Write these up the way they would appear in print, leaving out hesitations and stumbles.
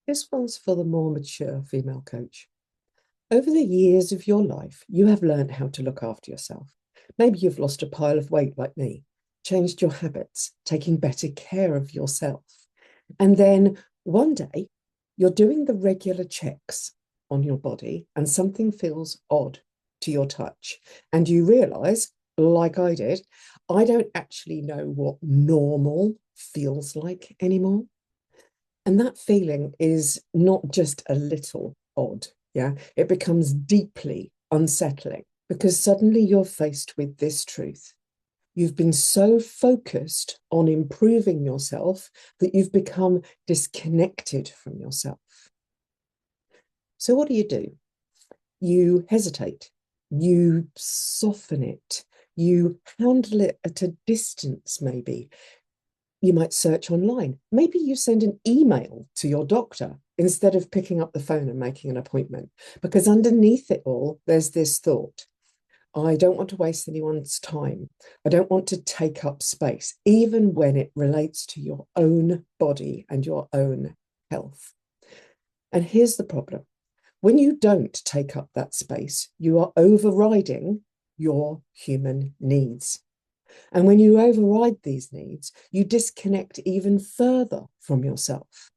This one's for the more mature female coach. Over the years of your life, you have learned how to look after yourself. Maybe you've lost a pile of weight like me, changed your habits, taking better care of yourself. And then one day, you're doing the regular checks on your body and something feels odd to your touch. And you realize, like I did, I don't actually know what normal feels like anymore. And that feeling is not just a little odd, yeah, it becomes deeply unsettling because suddenly you're faced with this truth. You've been so focused on improving yourself that you've become disconnected from yourself. So, what do? You hesitate, you soften it, you handle it at a distance, maybe. You might search online. Maybe you send an email to your doctor instead of picking up the phone and making an appointment. Because underneath it all, there's this thought: I don't want to waste anyone's time. I don't want to take up space, even when it relates to your own body and your own health. And here's the problem: when you don't take up that space, you are overriding your human needs. And when you override these needs, you disconnect even further from yourself.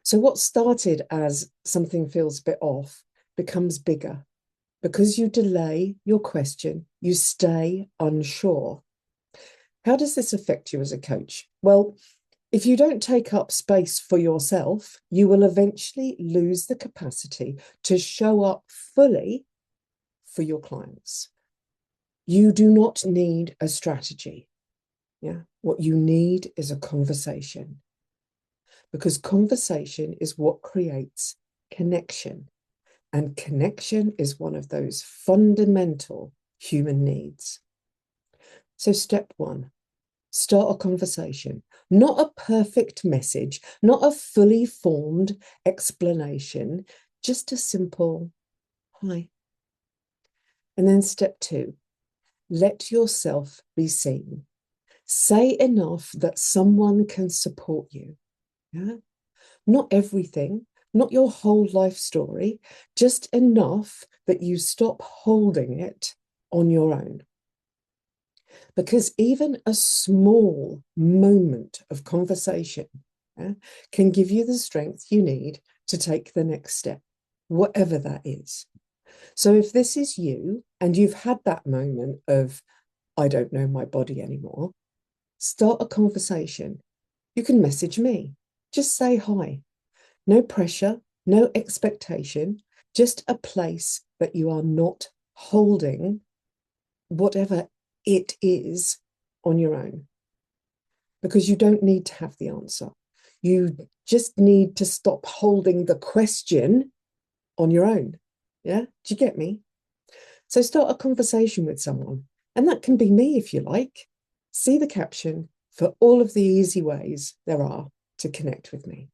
So, what started as something feels a bit off becomes bigger. Because you delay your question, you stay unsure. How does this affect you as a coach? Well, if you don't take up space for yourself, you will eventually lose the capacity to show up fully for your clients. You do not need a strategy. Yeah. What you need is a conversation, because conversation is what creates connection. And connection is one of those fundamental human needs. So, step one, start a conversation, not a perfect message, not a fully formed explanation, just a simple hi. And then step two, let yourself be seen. Say enough that someone can support you. Yeah? Not everything, not your whole life story, just enough that you stop holding it on your own. Because even a small moment of conversation, yeah, can give you the strength you need to take the next step, whatever that is. So if this is you and you've had that moment of, I don't know my body anymore, start a conversation. You can message me. Just say hi. No pressure, no expectation, just a place that you are not holding whatever it is on your own. Because you don't need to have the answer. You just need to stop holding the question on your own. Yeah? Do you get me? So start a conversation with someone. And that can be me if you like. See the caption for all of the easy ways there are to connect with me.